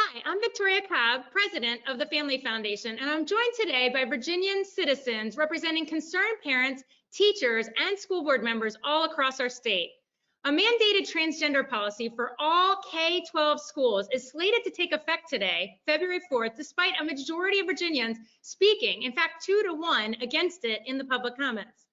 Hi, I'm Victoria Cobb, president of the Family Foundation, and I'm joined today by Virginian citizens representing concerned parents, teachers, and school board members all across our state. A mandated transgender policy for all K-12 schools is slated to take effect today, February 4th, despite a majority of Virginians speaking, in fact, 2-1 against it in the public comments.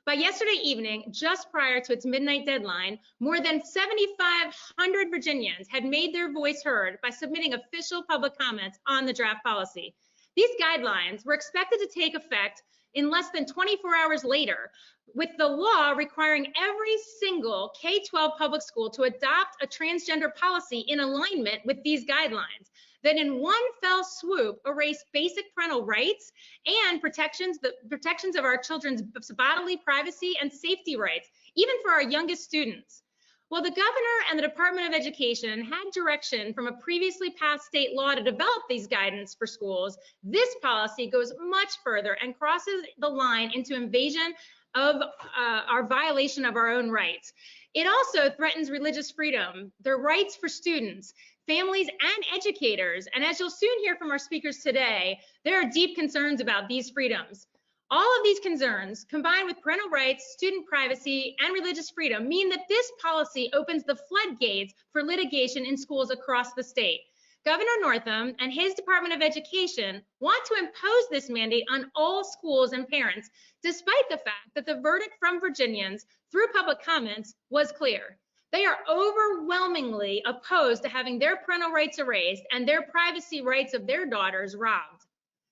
By yesterday evening, just prior to its midnight deadline, more than 7,500 Virginians had made their voice heard by submitting official public comments on the draft policy. These guidelines were expected to take effect in less than 24 hours later, with the law requiring every single K-12 public school to adopt a transgender policy in alignment with these guidelines that in one fell swoop erase basic parental rights and the protections of our children's bodily privacy and safety rights, even for our youngest students. While the governor and the Department of Education had direction from a previously passed state law to develop these guidance for schools, this policy goes much further and crosses the line into invasion of our violation of our own rights. It also threatens religious freedom, the rights for students, families, and educators. And as you'll soon hear from our speakers today, there are deep concerns about these freedoms. All of these concerns, combined with parental rights, student privacy, and religious freedom, mean that this policy opens the floodgates for litigation in schools across the state. Governor Northam and his Department of Education want to impose this mandate on all schools and parents, despite the fact that the verdict from Virginians through public comments was clear. They are overwhelmingly opposed to having their parental rights erased and their privacy rights of their daughters robbed.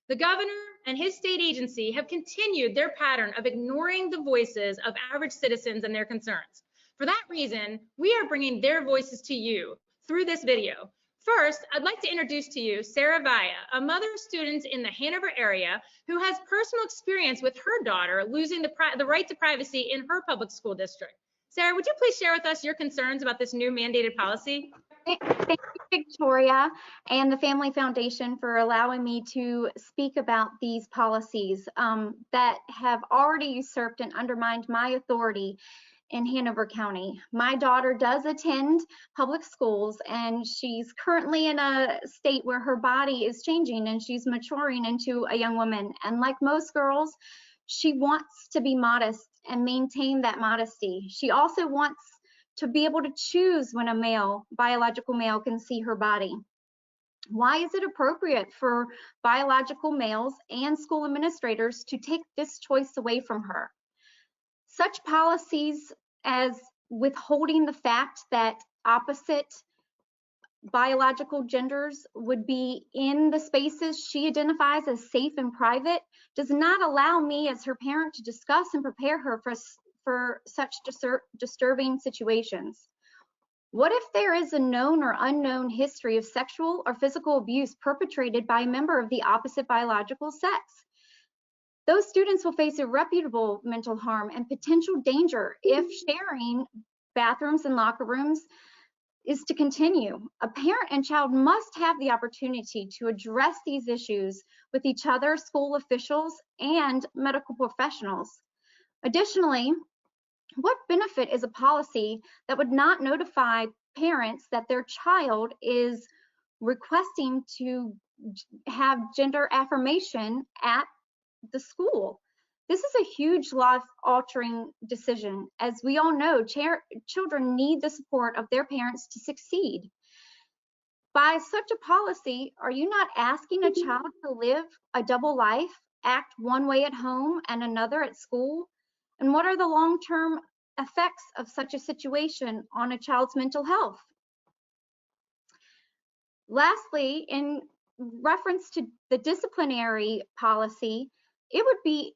The governor and his state agency have continued their pattern of ignoring the voices of average citizens and their concerns. For that reason, we are bringing their voices to you through this video. First, I'd like to introduce to you Sarah Vaya, a mother of students in the Hanover area who has personal experience with her daughter losing the right to privacy in her public school district. Sarah, would you please share with us your concerns about this new mandated policy? Thank you, Victoria, and the Family Foundation for allowing me to speak about these policies that have already usurped and undermined my authority in Hanover County. My daughter does attend public schools, and she's currently in a state where her body is changing and she's maturing into a young woman. And like most girls, she wants to be modest and maintain that modesty. She also wants to be able to choose when a biological male can see her body. Why is it appropriate for biological males and school administrators to take this choice away from her? Such policies as withholding the fact that opposite biological genders would be in the spaces she identifies as safe and private does not allow me as her parent to discuss and prepare her for such disturbing situations. What if there is a known or unknown history of sexual or physical abuse perpetrated by a member of the opposite biological sex? Those students will face irreparable mental harm and potential danger if sharing bathrooms and locker rooms is to continue. A parent and child must have the opportunity to address these issues with each other, school officials, and medical professionals. Additionally, what benefit is a policy that would not notify parents that their child is requesting to have gender affirmation at the school? This is a huge life-altering decision. As we all know, children need the support of their parents to succeed. By such a policy, are you not asking a child to live a double life, act one way at home and another at school? And what are the long-term effects of such a situation on a child's mental health? Lastly, in reference to the disciplinary policy, it would be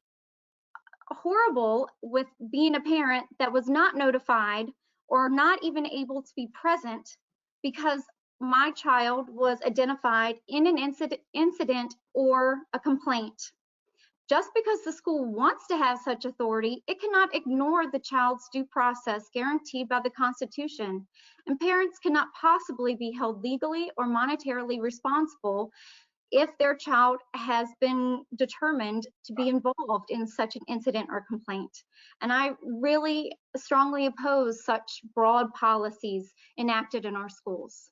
horrible with being a parent that was not notified or not even able to be present because my child was identified in an incident or a complaint. Just because the school wants to have such authority, it cannot ignore the child's due process guaranteed by the Constitution, and parents cannot possibly be held legally or monetarily responsible if their child has been determined to be involved in such an incident or complaint. And I really strongly oppose such broad policies enacted in our schools.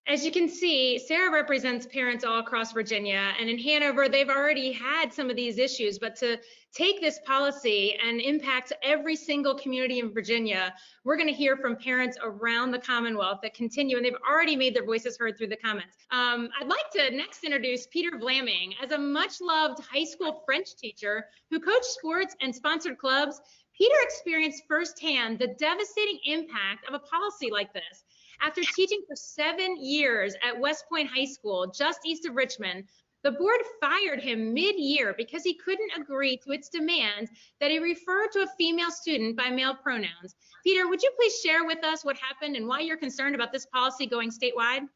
As you can see, Sarah represents parents all across Virginia, and in Hanover, they've already had some of these issues, but to take this policy and impact every single community in Virginia, we're going to hear from parents around the Commonwealth that continue, and they've already made their voices heard through the comments. I'd like to next introduce Peter Vlaming. As a much-loved high school French teacher who coached sports and sponsored clubs, Peter experienced firsthand the devastating impact of a policy like this. After teaching for 7 years at West Point High School, just east of Richmond, the board fired him mid-year because he couldn't agree to its demand that he refer to a female student by male pronouns. Peter, would you please share with us what happened and why you're concerned about this policy going statewide?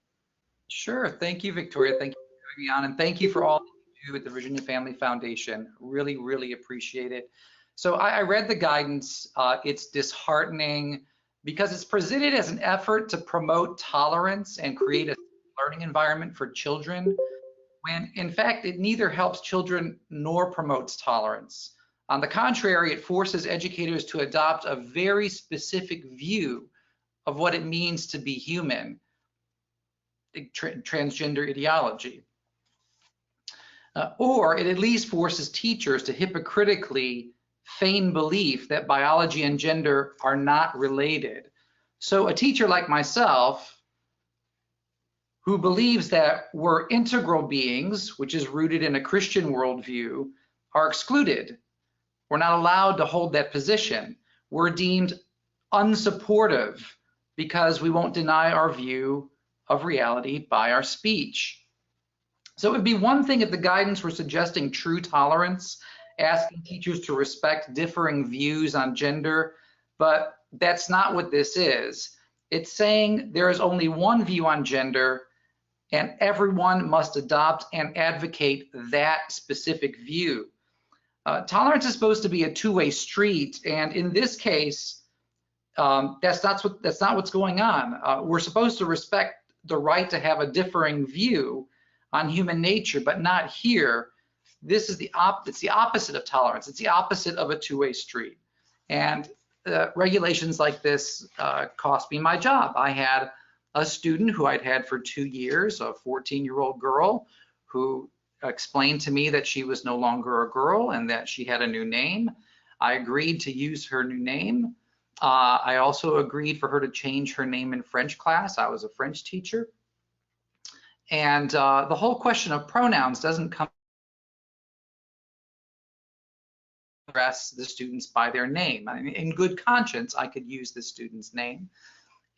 Sure. Thank you, Victoria. Thank you for having me on, and thank you for all that you do at the Virginia Family Foundation. Really, really appreciate it. So I read the guidance. It's disheartening, because it's presented as an effort to promote tolerance and create a learning environment for children, when in fact it neither helps children nor promotes tolerance. On the contrary, it forces educators to adopt a very specific view of what it means to be human, transgender ideology. Or it at least forces teachers to hypocritically feign belief that biology and gender are not related. So a teacher like myself, who believes that we're integral beings, which is rooted in a Christian worldview, are excluded. We're not allowed to hold that position. We're deemed unsupportive because we won't deny our view of reality by our speech. So it would be one thing if the guidance were suggesting true tolerance, asking teachers to respect differing views on gender, but that's not what this is. It's saying there is only one view on gender and everyone must adopt and advocate that specific view. Tolerance is supposed to be a two-way street, and in this case, that's not what's going on. We're supposed to respect the right to have a differing view on human nature, but not here. This is it's the opposite of tolerance. It's the opposite of a two-way street. And regulations like this cost me my job. I had a student who I'd had for 2 years, a 14-year-old girl, who explained to me that she was no longer a girl and that she had a new name. I agreed to use her new name. I also agreed for her to change her name in French class. I was a French teacher. And the whole question of pronouns doesn't come address the students by their name. I mean, in good conscience, I could use the student's name.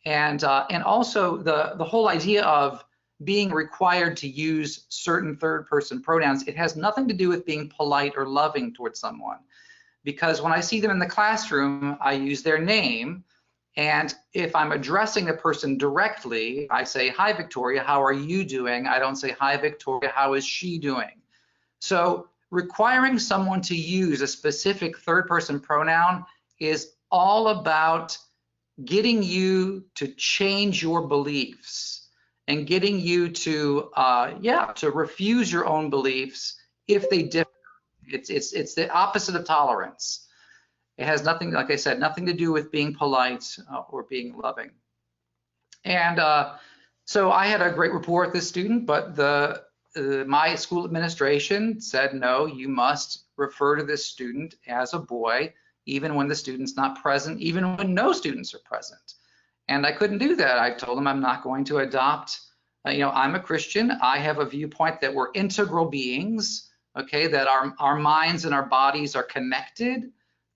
And also the whole idea of being required to use certain third-person pronouns, it has nothing to do with being polite or loving towards someone. Because when I see them in the classroom, I use their name. And if I'm addressing the person directly, I say, "Hi, Victoria, how are you doing?" I don't say, "Hi, Victoria, how is she doing?" So requiring someone to use a specific third-person pronoun is all about getting you to change your beliefs and getting you to, to refuse your own beliefs if they differ. It's the opposite of tolerance. It has nothing, like I said, nothing to do with being polite or being loving. And so I had a great rapport with this student, but my school administration said, no, you must refer to this student as a boy, even when the student's not present, even when no students are present. And I couldn't do that. I told them I'm not going to adopt, I'm a Christian. I have a viewpoint that we're integral beings, okay, that our minds and our bodies are connected,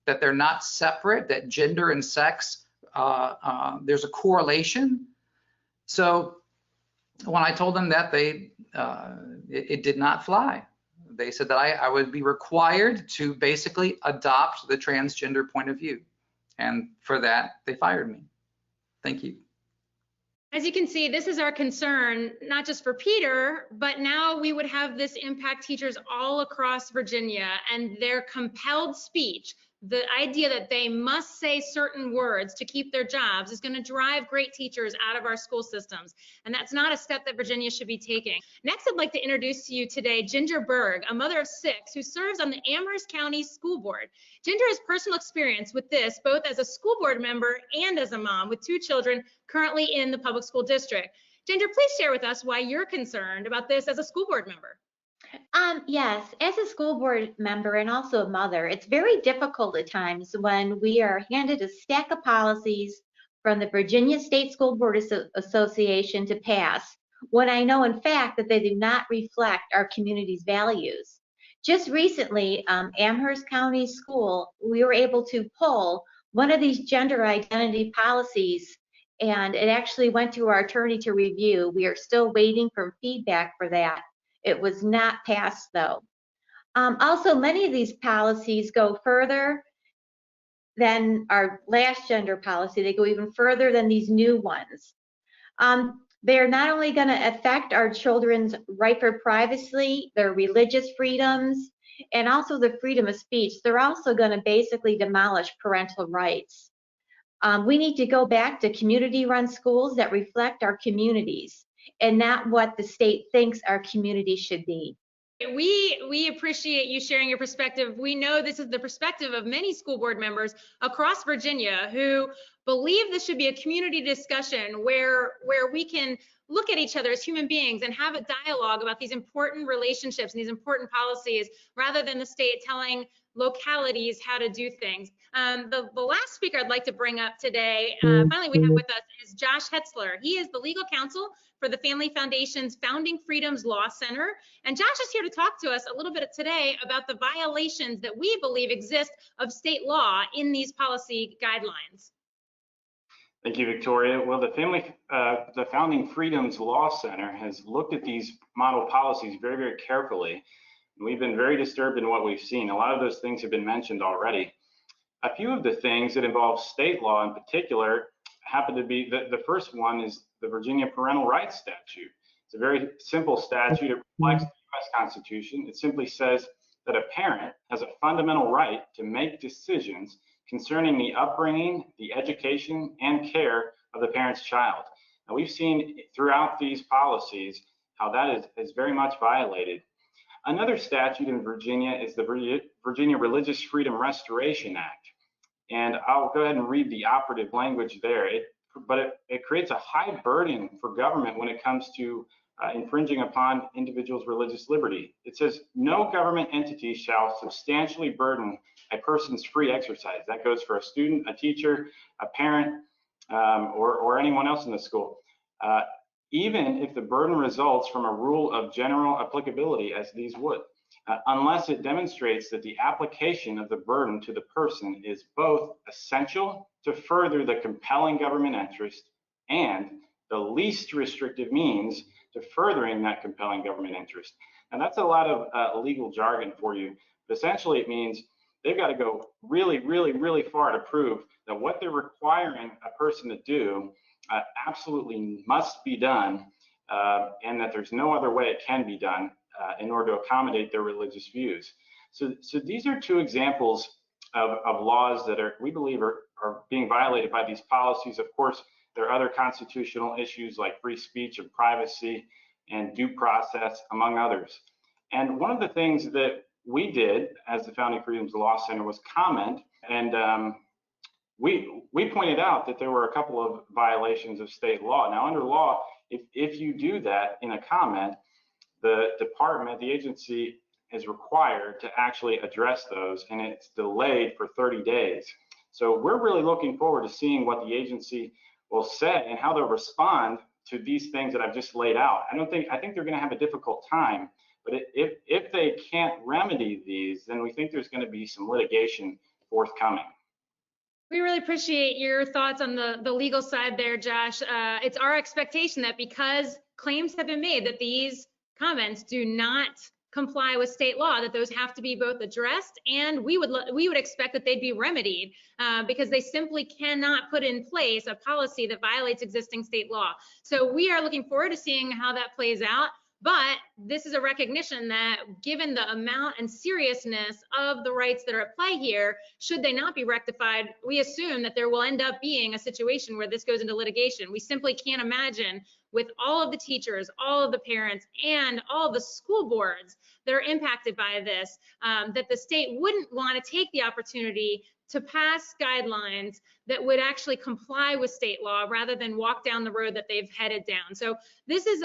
that they're not separate, that gender and sex, there's a correlation. So when I told them that, it did not fly. They said that I would be required to basically adopt the transgender point of view. And for that, they fired me. Thank you. As you can see, this is our concern, not just for Peter, but now we would have this impact teachers all across Virginia, and their compelled speech, the idea that they must say certain words to keep their jobs, is going to drive great teachers out of our school systems. And that's not a step that Virginia should be taking. Next, I'd like to introduce to you today Ginger Berg, a mother of 6 who serves on the Amherst County School Board. Ginger has personal experience with this, both as a school board member and as a mom with 2 children currently in the public school district. Ginger, please share with us why you're concerned about this as a school board member. Yes, as a school board member and also a mother, it's very difficult at times when we are handed a stack of policies from the Virginia State School Board Association to pass, when I know in fact that they do not reflect our community's values. Just recently, Amherst County School, we were able to pull one of these gender identity policies, and it actually went to our attorney to review. We are still waiting for feedback for that. It was not passed though. Also, many of these policies go further than our last gender policy. They go even further than these new ones. They're not only going to affect our children's right for privacy, their religious freedoms, and also the freedom of speech. They're also going to basically demolish parental rights. We need to go back to community-run schools that reflect our communities and not what the state thinks our community should be. We appreciate you sharing your perspective. We know this is the perspective of many school board members across Virginia who believe this should be a community discussion where we can look at each other as human beings and have a dialogue about these important relationships and these important policies, rather than the state telling localities how to do things. The last speaker I'd like to bring up today, finally we have with us, is Josh Hetzler. He is the legal counsel for the Family Foundation's Founding Freedoms Law Center. And Josh is here to talk to us a little bit today about the violations that we believe exist of state law in these policy guidelines. Thank you, Victoria. Well, the Founding Freedoms Law Center has looked at these model policies very, very carefully. We've been very disturbed in what we've seen. A lot of those things have been mentioned already. A few of the things that involve state law in particular happen to be, the first one is the Virginia Parental Rights Statute. It's a very simple statute. It reflects the U.S. Constitution. It simply says that a parent has a fundamental right to make decisions concerning the upbringing, the education, and care of the parent's child. Now, we've seen throughout these policies how that is very much violated. Another statute in Virginia is the Virginia Religious Freedom Restoration Act. And I'll go ahead and read the operative language there. But it creates a high burden for government when it comes to infringing upon individuals' religious liberty. It says, no government entity shall substantially burden a person's free exercise. That goes for a student, a teacher, a parent, or anyone else in the school. Even if the burden results from a rule of general applicability, as these would, unless it demonstrates that the application of the burden to the person is both essential to further the compelling government interest and the least restrictive means to furthering that compelling government interest. And that's a lot of legal jargon for you, but essentially it means they've got to go really, really, really far to prove that what they're requiring a person to do absolutely must be done, and that there's no other way it can be done in order to accommodate their religious views. So these are two examples of laws that we believe are being violated by these policies. Of course, there are other constitutional issues like free speech and privacy and due process, among others. And one of the things that we did as the Founding Freedoms Law Center was comment, and we pointed out that there were a couple of violations of state law. Now, under law, if you do that in a comment, the department, the agency, is required to actually address those, and it's delayed for 30 days. So we're really looking forward to seeing what the agency will say and how they'll respond to these things that I've just laid out. I think they're going to have a difficult time, but if they can't remedy these, then we think there's going to be some litigation forthcoming. We really appreciate your thoughts on the legal side there, Josh. It's our expectation that because claims have been made that these comments do not comply with state law, that those have to be both addressed, and we would expect that they'd be remedied because they simply cannot put in place a policy that violates existing state law. So we are looking forward to seeing how that plays out. But this is a recognition that given the amount and seriousness of the rights that are at play here, should they not be rectified, we assume that there will end up being a situation where this goes into litigation. We simply can't imagine, with all of the teachers, all of the parents, and all of the school boards that are impacted by this, that the state wouldn't want to take the opportunity to pass guidelines that would actually comply with state law rather than walk down the road that they've headed down. So this is,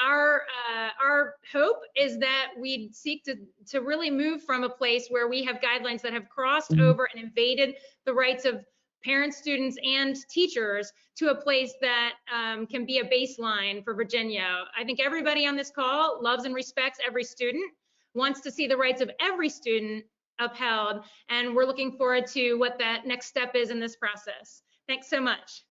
our hope is that we seek to really move from a place where we have guidelines that have crossed over and invaded the rights of parents, students, and teachers to a place that can be a baseline for Virginia. I think everybody on this call loves and respects every student, wants to see the rights of every student upheld, and we're looking forward to what that next step is in this process. Thanks so much.